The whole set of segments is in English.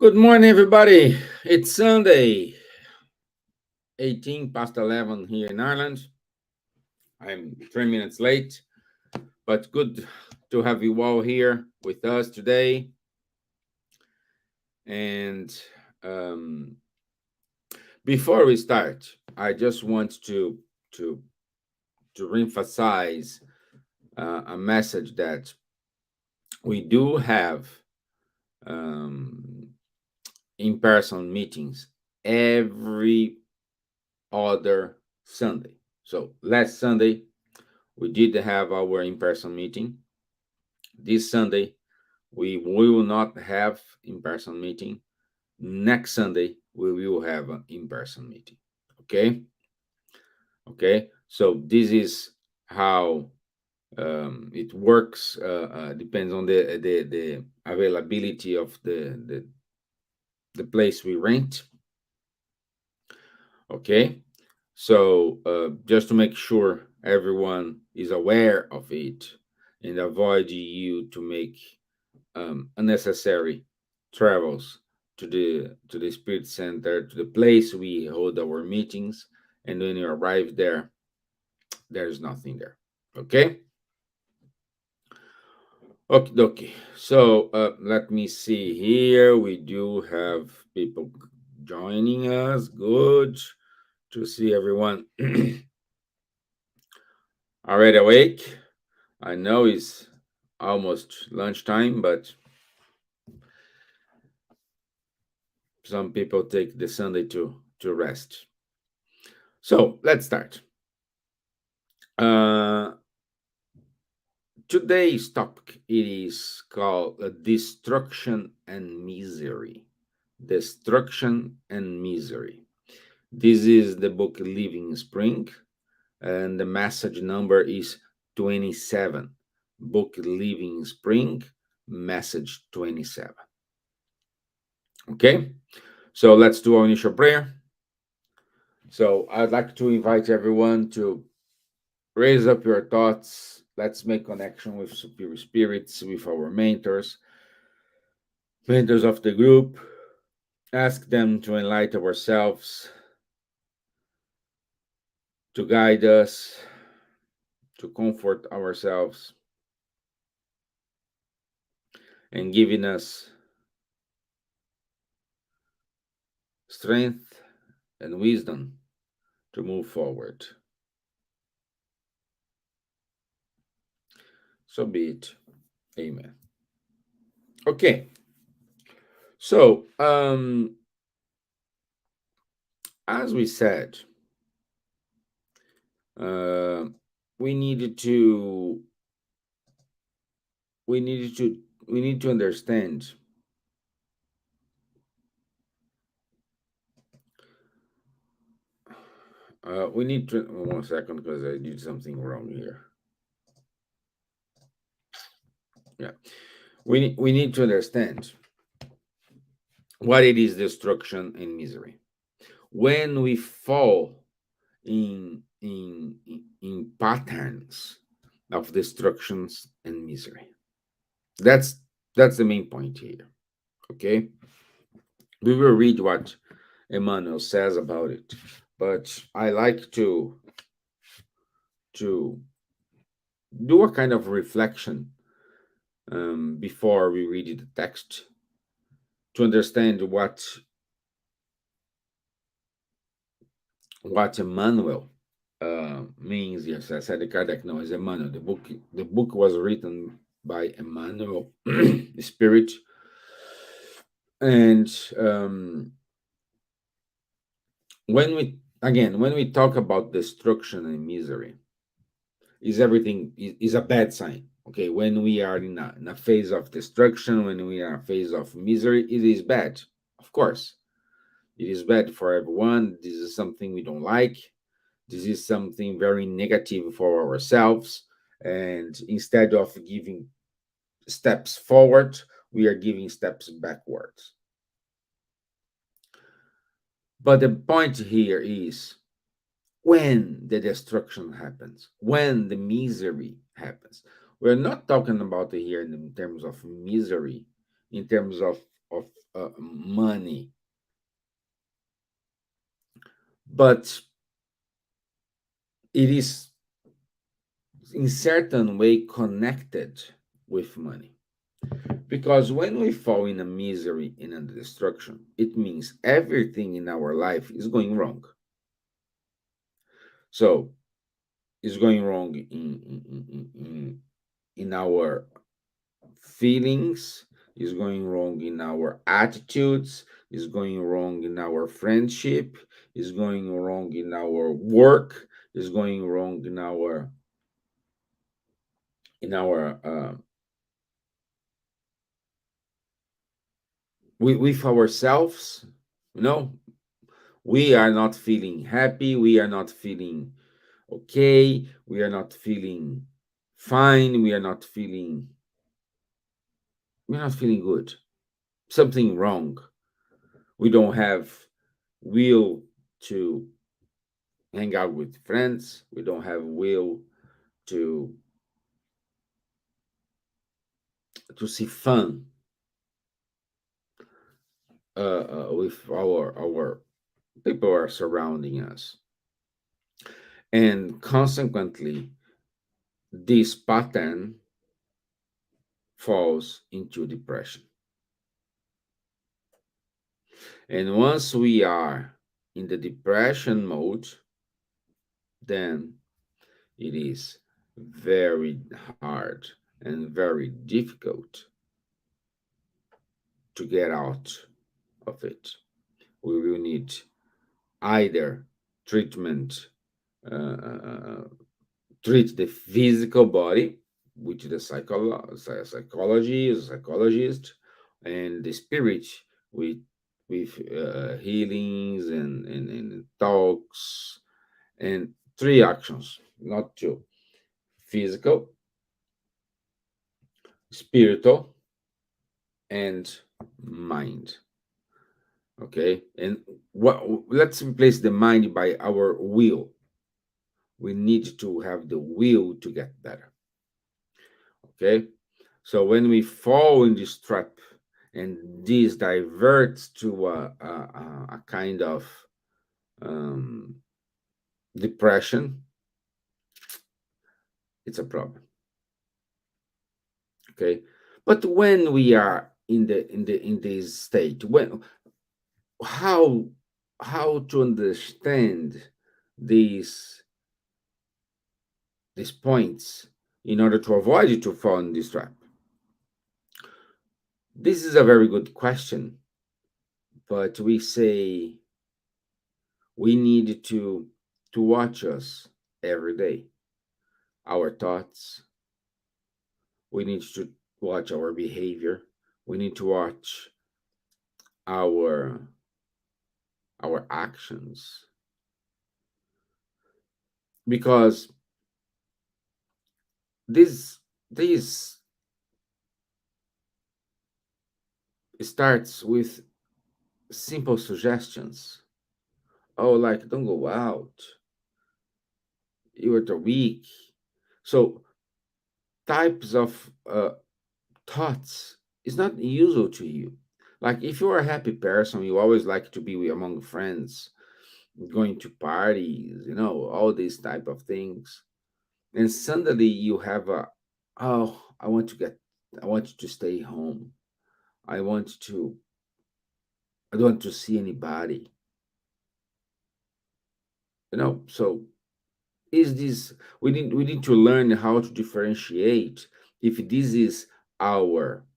Good morning, everybody. It's Sunday, 18 past 11 here in Ireland. I'm 3 minutes late, but good to have you all here with us today. And um, before we start, I just want to to reemphasize a message that we do have um, in-person meetings every other Sunday. So last Sunday, we did have our in-person meeting. This Sunday, we will not have in-person meeting. Next Sunday, we will have an in-person meeting. Okay? Okay. So this is how it works. Depends on the availability of the place we rent. Okay. So just to make sure everyone is aware of it and avoid you to make unnecessary travels to the spirit center, to the place we hold our meetings, and when you arrive there, there's nothing there. Okay. Okay. Okay. So let me see here. We do have people joining us. Good to see everyone already awake. I know it's almost lunchtime, but some people take the Sunday to rest. So let's start. Uh, Today's topic it is called destruction and misery. Destruction and misery. This is the book Living Spring, and the message number is 27. Book Living Spring, message 27. Okay, so let's do our initial prayer. So I'd like to invite everyone to raise up your thoughts. Let's make connection with superior spirits, with our mentors of the group. Ask them to enlighten ourselves, to guide us, to comfort ourselves, and giving us strength and wisdom to move forward. So be it. Amen. Okay. So, as we said, uh, we needed to we needed to we need to understand we need to 1 second because I did something wrong here. Yeah, we need to understand what it is destruction and misery. When we fall in patterns of destructions and misery, that's the main point here. Okay, we will read what Emmanuel says about it, but I like to do a kind of reflection before we read the text to understand what Emmanuel means. Yes, I said the Kardec. No, it's Emmanuel. The book was written by Emmanuel Spirit, and when we talk about destruction and misery, is a bad sign. Okay, when we are in a phase of destruction, when we are in a phase of misery, it is bad. Of course, it is bad for everyone. This is something we don't like. This is something very negative for ourselves. And instead of giving steps forward, we are giving steps backwards. But the point here is when the destruction happens, when the misery happens. We're not talking about it here in terms of misery, in terms of of money, but it is in certain way connected with money. Because when we fall in a misery, in a destruction, it means everything in our life is going wrong. So it's going wrong in our feelings, is going wrong in our attitudes, is going wrong in our friendship, is going wrong in our work, is going wrong in our with ourselves. You know, we are not feeling happy, we are not feeling okay, we are not feeling fine, we're not feeling good. Something wrong. We don't have will to hang out with friends, we don't have will to see fun with our people are surrounding us, and consequently this pattern falls into depression. And once we are in the depression mode, then it is very hard and very difficult to get out of it. We will need either treatment, uh, treat the physical body, which the psychology is a psychologist, and the spirit with healings and talks, and three actions, not two: physical, spiritual, and mind. Okay, and what? Let's replace the mind by our will. We need to have the will to get better. Okay, so when we fall in this trap and this diverts to a kind of um, depression, it's a problem. Okay, but when we are in this state, when how how to understand these these points in order to avoid it to fall in this trap? This is a very good question, but we say we need to watch us every day, our thoughts. We need to watch our behavior. We need to watch our our actions, because this starts with simple suggestions. Oh, like, don't go out, you are too weak. So types of thoughts is not usual to you. Like, if you're a happy person, you always like to be among friends, going to parties, all these type of things, and suddenly you have oh, I want to stay home. I want to I don't want to see anybody. So is this we need to learn how to differentiate if this is our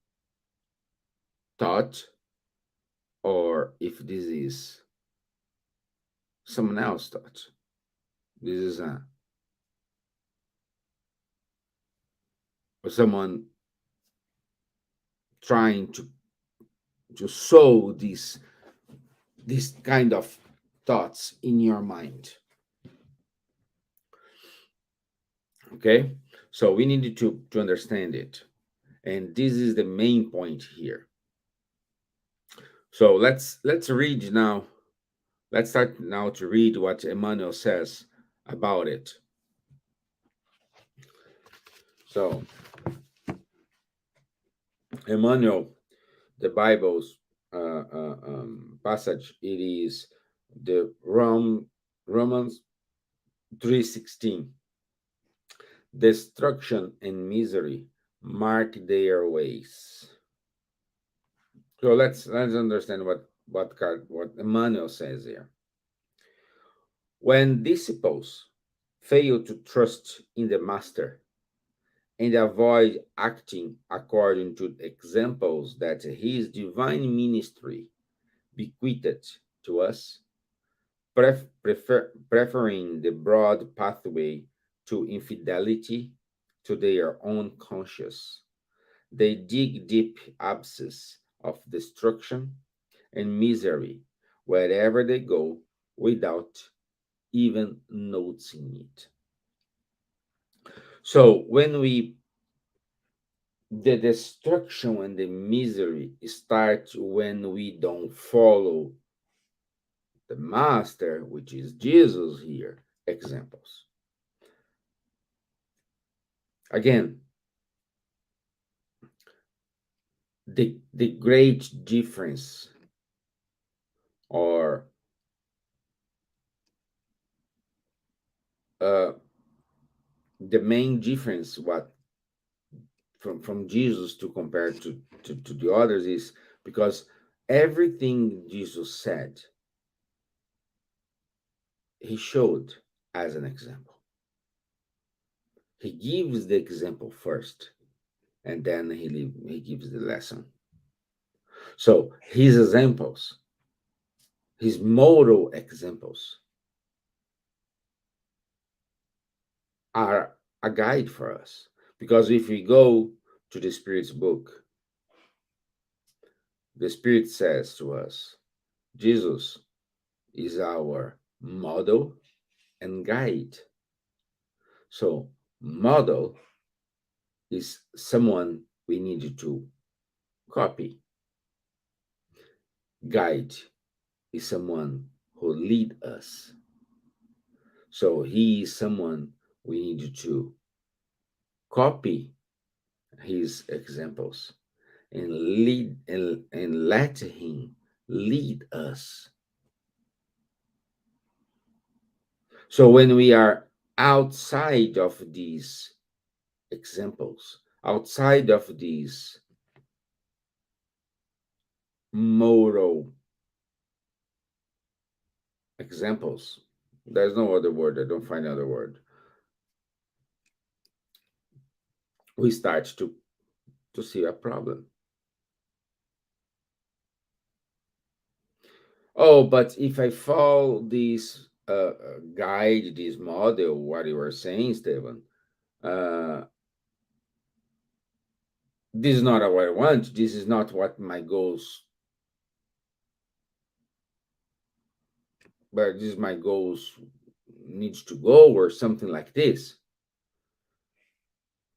thought or if this is someone else's thought. This is someone trying to sow this kind of thoughts in your mind. Okay, so we need to understand it, and this is the main point here. So let's read now. Let's start now to read what Emmanuel says about it. So Emmanuel, the Bible's passage. It is the Romans 3:16. Destruction and misery mark their ways. So let's understand what Emmanuel says here. When disciples fail to trust in the master and avoid acting according to the examples that his divine ministry bequeathed to us, preferring the broad pathway to infidelity to their own conscience, they dig deep abysses of destruction and misery wherever they go without even noticing it. So when we the destruction and the misery start when we don't follow the master, which is Jesus here, examples. Again, the great difference, or uh, the main difference, what from Jesus to compare to the others, is because everything Jesus said, he showed as an example. He gives the example first, and then he gives the lesson. So his examples, his model examples, are a guide for us. Because if we go to the Spirit's book, the Spirit says to us, Jesus is our model and guide. So, model is someone we need to copy. Guide is someone who lead us. So, he is someone we need to copy his examples and lead and let him lead us. So when we are outside of these examples, outside of these moral examples, there's no other word, I don't find another word, we start to see a problem. Oh, but if I follow this guide, this model, what you were saying, Stevan, uh, this is not what I want. This is not what my goals, where this is my goals needs to go, or something like this.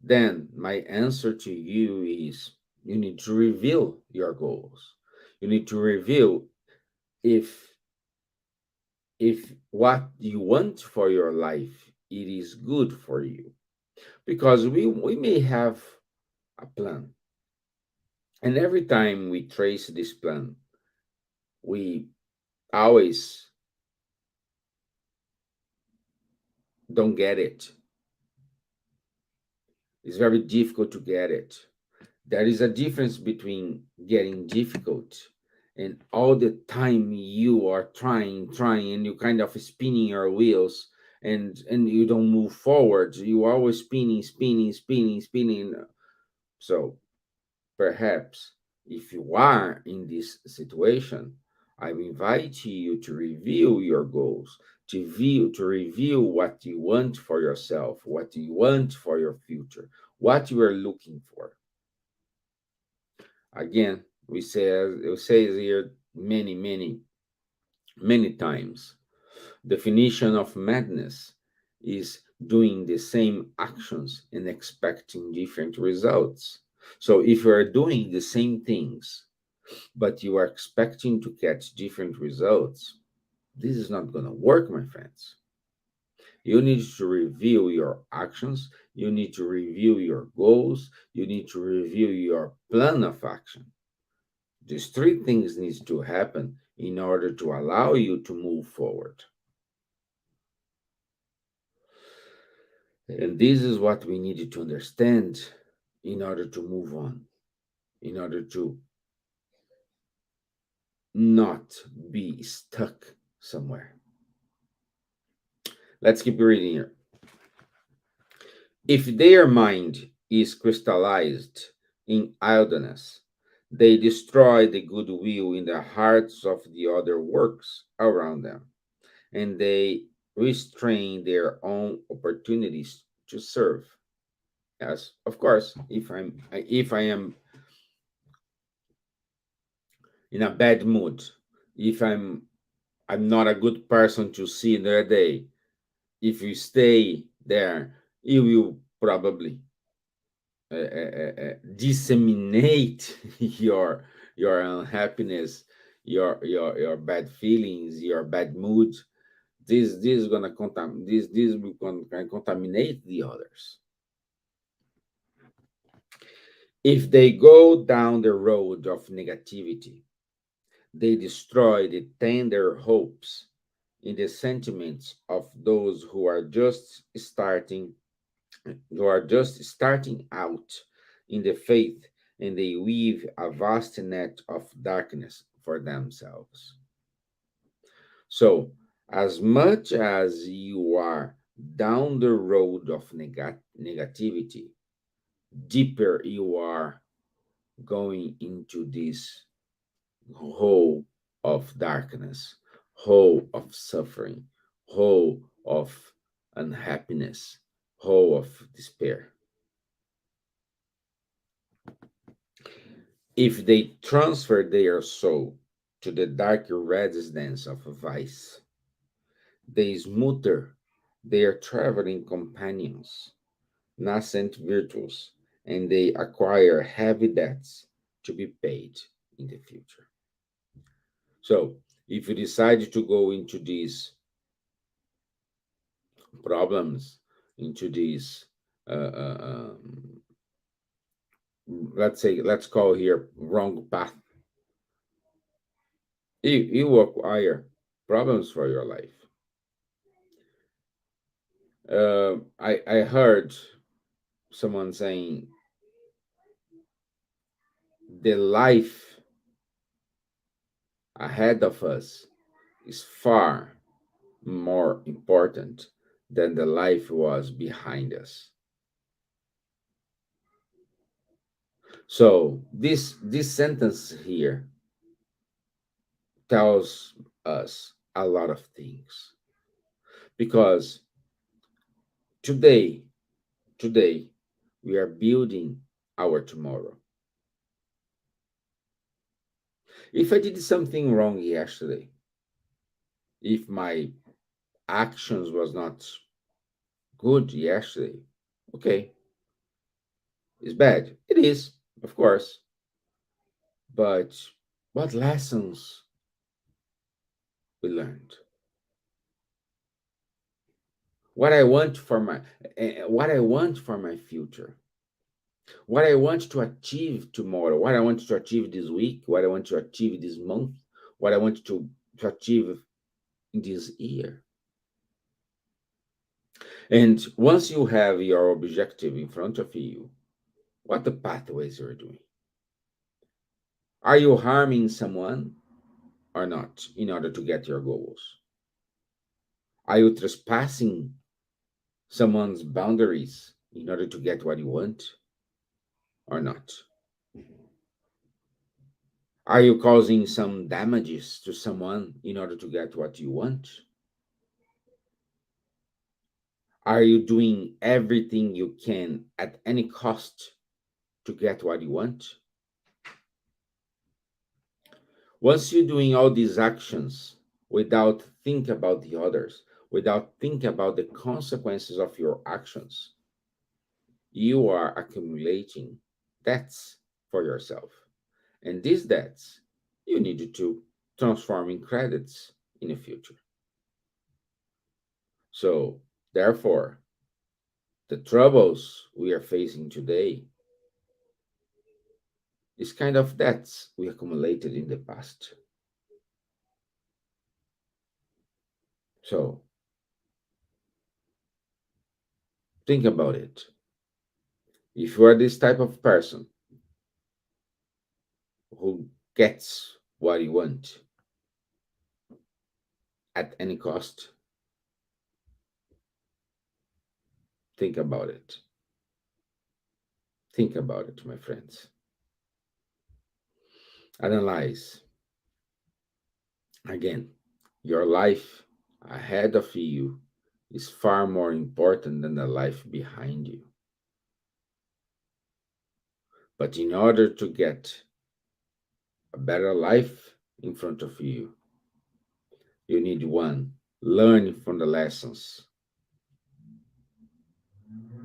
Then my answer to you is you need to reveal your goals. You need to reveal if what you want for your life, it is good for you. Because we may have a plan, and every time we trace this plan, we always don't get it. It's very difficult to get it. There is a difference between getting difficult and all the time you are trying, and you kind of spinning your wheels, and you don't move forward. You are always spinning. So perhaps if you are in this situation, I invite you to review your goals, to review what you want for yourself, what you want for your future, what you are looking for. Again, we say here many times. Definition of madness is doing the same actions and expecting different results. So if you are doing the same things, but you are expecting to catch different results, this is not going to work, my friends. You need to review your actions. You need to review your goals. You need to review your plan of action. These three things needs to happen in order to allow you to move forward. And this is what we needed to understand in order to move on, in order to not be stuck somewhere. Let's keep reading here. If their mind is crystallized in idleness, they destroy the goodwill in the hearts of the other works around them, and they restrain their own opportunities to serve. Yes, of course, if I am in a bad mood, if I'm not a good person to see in the day, if you stay there, you will probably disseminate your unhappiness, your bad feelings, your bad mood. This is gonna this will contaminate the others. If they go down the road of negativity, they destroy the tender hopes in the sentiments of those who are just starting out in the faith, and they weave a vast net of darkness for themselves. So, as much as you are down the road of negativity, deeper you are going into this hole of darkness, hole of suffering, hole of unhappiness, hole of despair. If they transfer their soul to the darker residence of vice, they smother their traveling companions, nascent virtues, and they acquire heavy debts to be paid in the future. So, if you decide to go into these problems, into these, uh, uh, um, let's call here wrong path, you acquire problems for your life. I heard someone saying the life ahead of us is far more important than the life was behind us. So this sentence here tells us a lot of things, because today today we are building our tomorrow. If I did something wrong yesterday, if my actions was not good yesterday, okay, it's bad. It is, of course. But what lessons we learned? What I want for my what I want for my future? What I want to achieve tomorrow? What I want to achieve this week? What I want to achieve this month? What I want to achieve in this year? And once you have your objective in front of you, what the pathways you're doing? Are you harming someone or not in order to get your goals? Are you trespassing someone's boundaries in order to get what you want or not? Are you causing some damages to someone in order to get what you want? Are you doing everything you can at any cost to get what you want? Once you're doing all these actions without think about the others, without think about the consequences of your actions, you are accumulating debts for yourself. And these debts you need to transform in credits in the future. So, therefore, the troubles we are facing today It's kind of debts we accumulated in the past. So think about it. If you are this type of person who gets what you want at any cost, think about it. Think about it, my friends. Analyze again. Your life ahead of you is far more important than the life behind you. But in order to get a better life in front of you, you need one, learn from the lessons.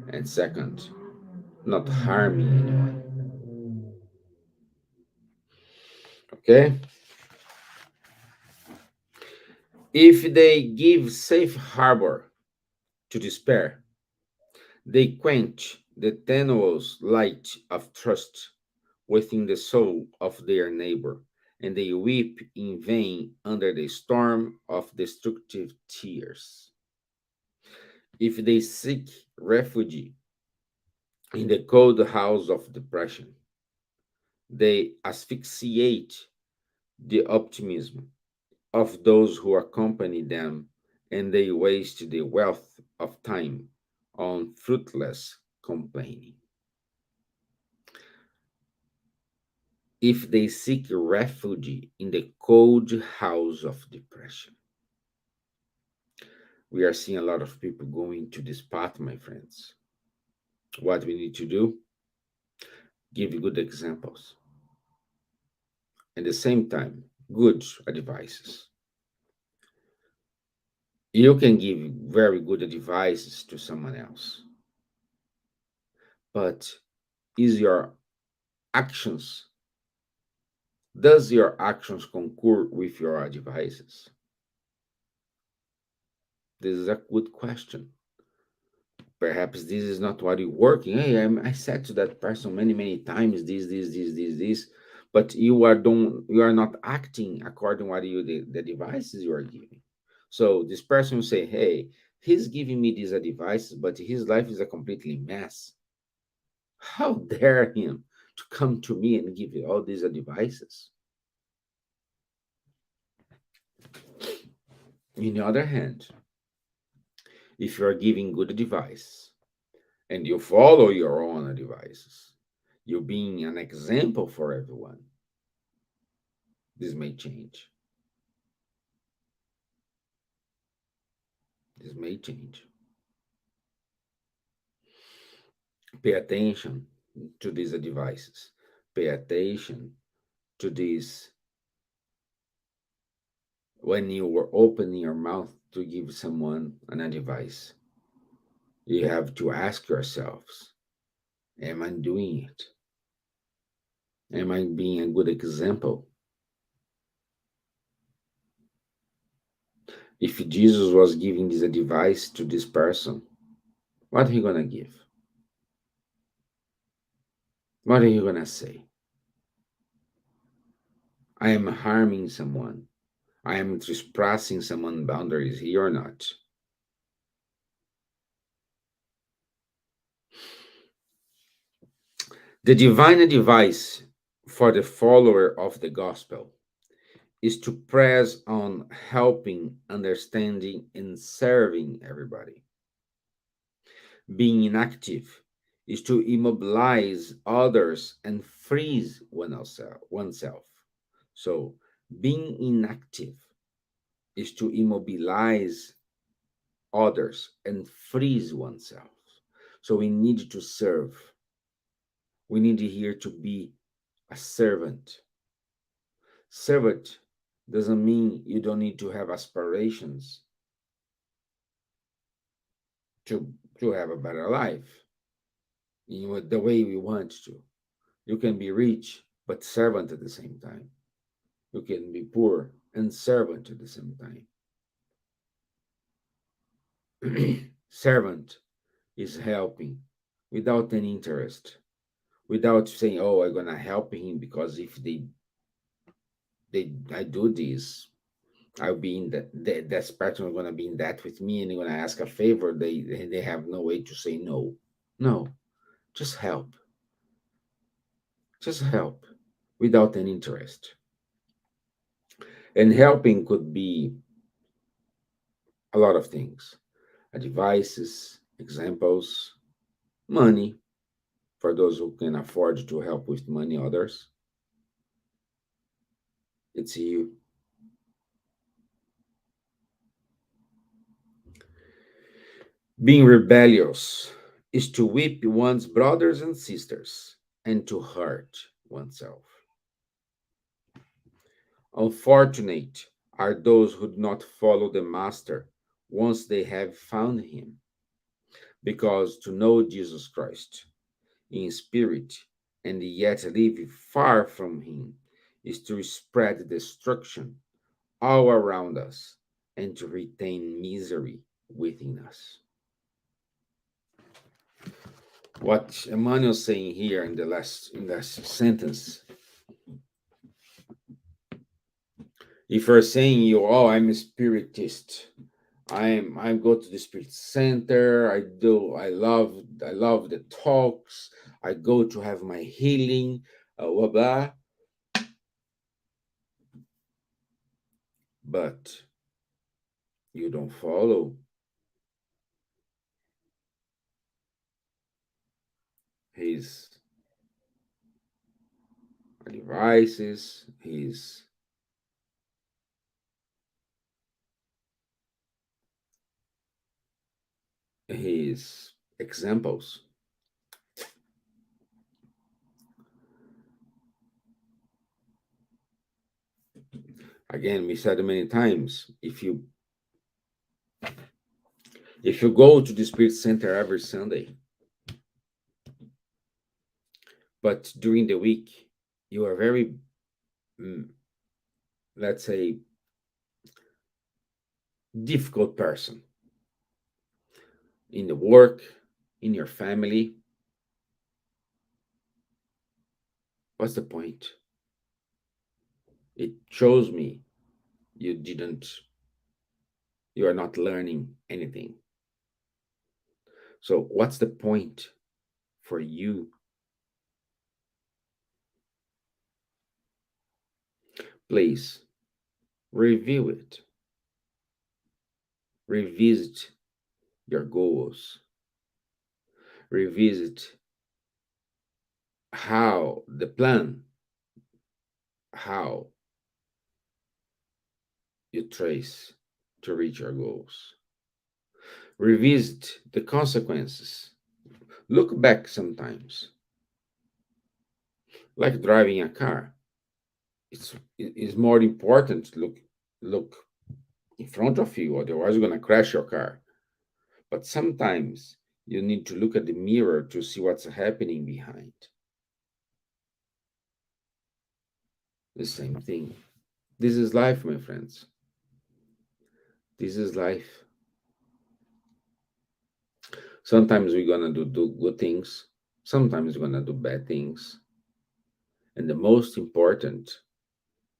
And second, not harming anyone. Okay? If they give safe harbor to despair, they quench the tenuous light of trust within the soul of their neighbor, and they weep in vain under the storm of destructive tears. If they seek refuge in the cold house of depression, they asphyxiate the optimism of those who accompany them, and they waste the wealth of time on fruitless complaining. If they seek refuge in the cold house of depression, we are seeing a lot of people going to this path, my friends. What we need to do, give good examples. At the same time, good advices. You can give very good advices to someone else, but is your actions, does your actions concur with your advices? This is a good question. Perhaps this is not what you're working. Hey, I said to that person many, many times this, but you are not acting according to what the devices you are giving. So this person will say, hey, he's giving me these advices, but his life is a completely mess. How dare him to come to me and give you all these advices? On the other hand, if you are giving good advice and you follow your own advices, you being an example for everyone, this may change. This may change. Pay attention to these advices. Pay attention to this when you were opening your mouth to give someone an advice. You have to ask yourselves, am I doing it? Am I being a good example? If Jesus was giving this advice to this person, what are you gonna give? What are you gonna say? I am harming someone. I am trespassing someone's boundaries here or not. The divine advice for the follower of the gospel is to press on helping, understanding, and serving everybody. Being inactive is to immobilize others and freeze oneself. So, being inactive is to immobilize others and freeze oneself. So, we need to serve. We need here to be a servant. Servant doesn't mean you don't need to have aspirations to have a better life the way we want to. You can be rich but servant at the same time. You can be poor and servant at the same time. Servant is helping without any interest, without saying, "Oh, I'm gonna help him because if they I do this, I'll be in that person is gonna be in that with me, and they're gonna ask a favor. They have no way to say no. No, just help, just help, without any interest. And helping could be a lot of things: advices, examples, money for those who can afford to help with money. Others, it's you. Being rebellious is to whip one's brothers and sisters and to hurt oneself. Unfortunate are those who do not follow the Master once they have found him, because to know Jesus Christ in spirit and yet live far from him is to spread destruction all around us and to retain misery within us. What Emmanuel's saying here in the last sentence, if you're saying you, oh, I'm a spiritist, I go to the spirit center, I love the talks, I go to have my healing, blah blah, but you don't follow his advices, his examples. Again, we said many times, if you go to the spirit center every Sunday, but during the week you are very, mm, let's say, difficult person in the work, in your family, what's the point? It shows me you didn't, you are not learning anything. So what's the point for you? Please review it, revisit your goals, revisit how the plan, how you trace to reach your goals, revisit the consequences, look back sometimes, like driving a car. It's more important to look in front of you, otherwise you're going to crash your car. But sometimes you need to look at the mirror to see what's happening behind. The same thing. This is life, my friends. This is life. Sometimes we're going to do good things, sometimes we're going to do bad things. And the most important,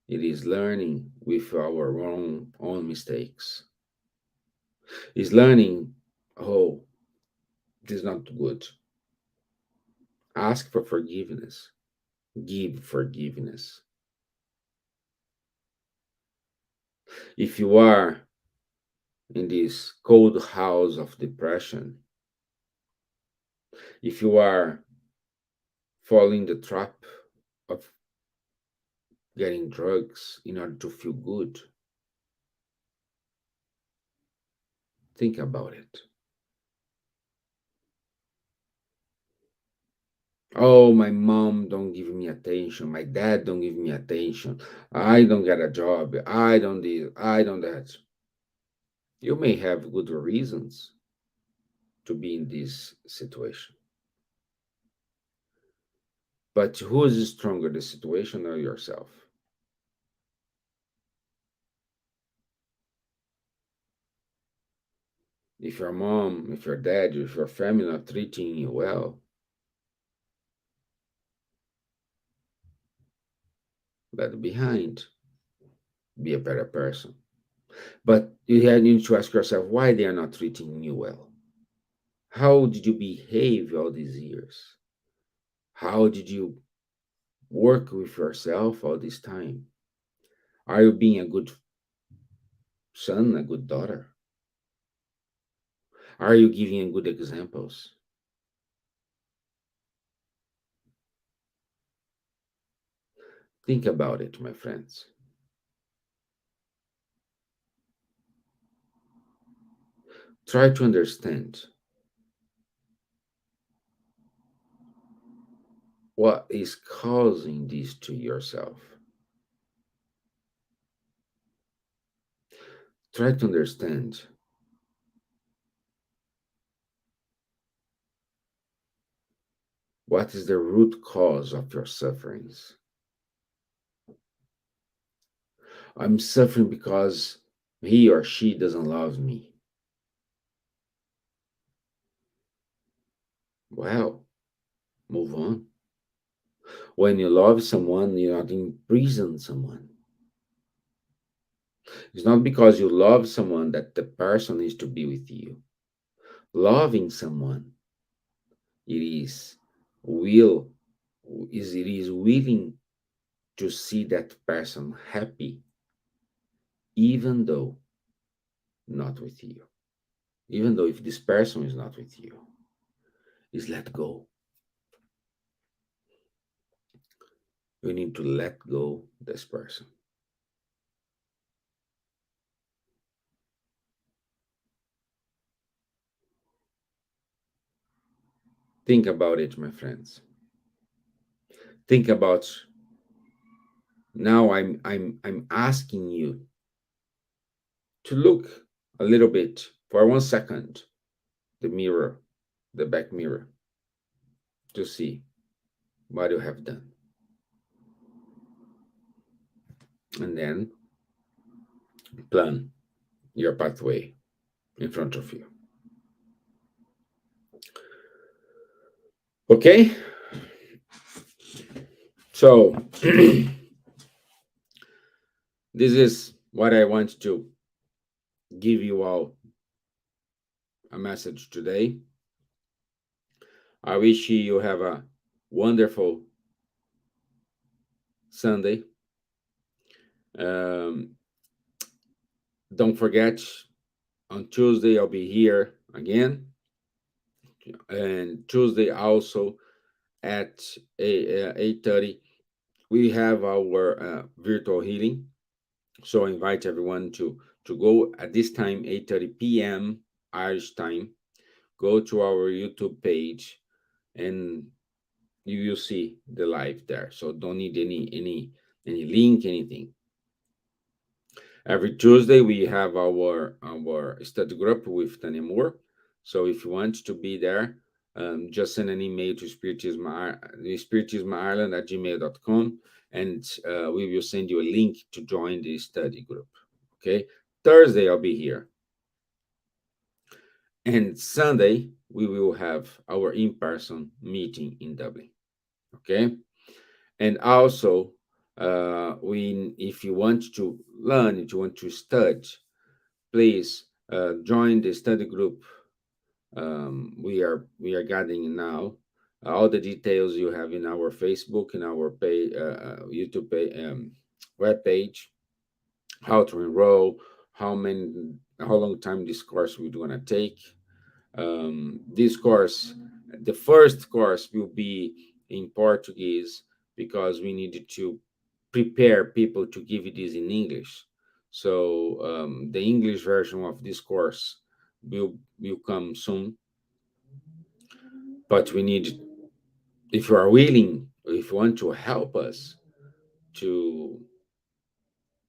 it is learning with our own mistakes. Is learning, oh, this is not good. Ask for forgiveness. Give forgiveness. If you are in this cold house of depression, if you are falling the trap of getting drugs in order to feel good, think about it. Oh, my mom don't give me attention, my dad don't give me attention, I don't get a job, I don't this, I don't that. You may have good reasons to be in this situation, but who is stronger, the situation or yourself? If your mom, if your dad, if your family not treating you well, left behind, be a better person. But need to ask yourself why they are not treating you well. How did you behave all these years? How did you work with yourself all this time? Are you being a good son, a good daughter? Are you giving good examples? Think about it, my friends. Try to understand what is causing this to yourself. Try to understand what is the root cause of your sufferings. I'm suffering because he or she doesn't love me. Well, move on. When you love someone, you're not imprison someone. It's not because you love someone that the person needs to be with you. Loving someone, it is will it is willing to see that person happy, even though not with you. Even though if this person is not with you, is let go. You need to let go this person. Think about it, my friends. Think about now I'm asking you to look a little bit for 1 second the mirror, the back mirror, to see what you have done. And then plan your pathway in front of you. Okay? So, this is what I want to give you all a message today. I wish you have a wonderful Sunday. Um, don't forget, on Tuesday I'll be here again, and Tuesday also at 8:30 we have our virtual healing. So I invite everyone to go at this time, 8:30 p.m. Irish time. Go to our YouTube page, and you will see the live there. So don't need any link, anything. Every Tuesday we have our study group with Tanya Moore. So if you want to be there, just send an email to spiritismireland at gmail.com, and we will send you a link to join the study group. Okay. Thursday I'll be here, and Sunday we will have our in-person meeting in Dublin. Okay. And also, if you want to learn, if you want to study, please join the study group. We are gathering now. All the details you have in our Facebook, in our YouTube web page. How to enroll, how long time this course we're gonna take. This course, the first course will be in Portuguese because we needed to prepare people to give it this in English. So the English version of this course will come soon. But we need, if you are willing, if you want to help us to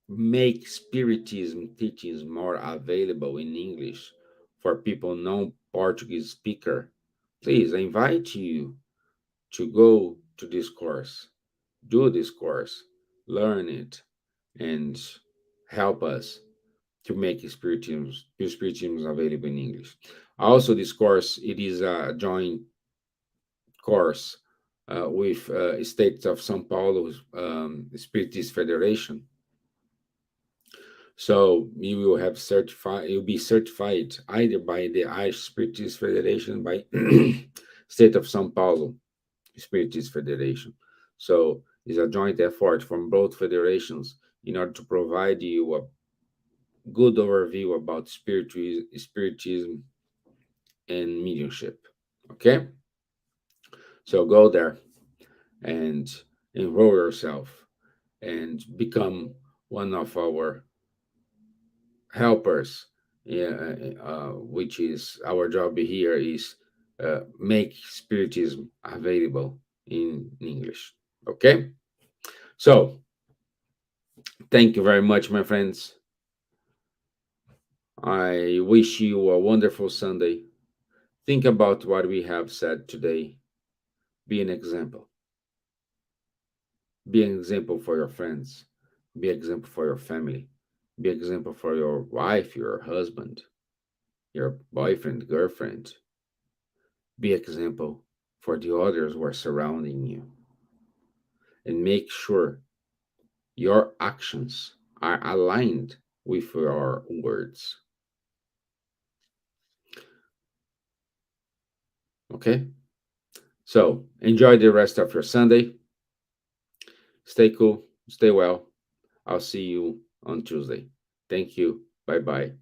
make Spiritism teachings more available in English for people non-Portuguese speaker, please, I invite you to go to this course, do this course, learn it, and help us to make spiritism available in English. Also, this course, it is a joint course with State of São Paulo's Spiritist Federation. So you will have certified. You'll be certified either by the Irish Spiritist Federation, by State of São Paulo Spiritist Federation. So it's a joint effort from both federations in order to provide you a good overview about spiritism and mediumship. Okay, so go there and enroll yourself and become one of our helpers. Yeah, which is our job here is make spiritism available in English. Okay, so thank you very much, my friends. I wish you a wonderful Sunday. Think about what we have said today. Be an example. Be an example for your friends. Be an example for your family. Be an example for your wife, your husband, your boyfriend, girlfriend. Be an example for the others who are surrounding you. And make sure your actions are aligned with your words. Okay? So enjoy the rest of your Sunday. Stay cool. Stay well. I'll see you on Tuesday. Thank you. Bye bye.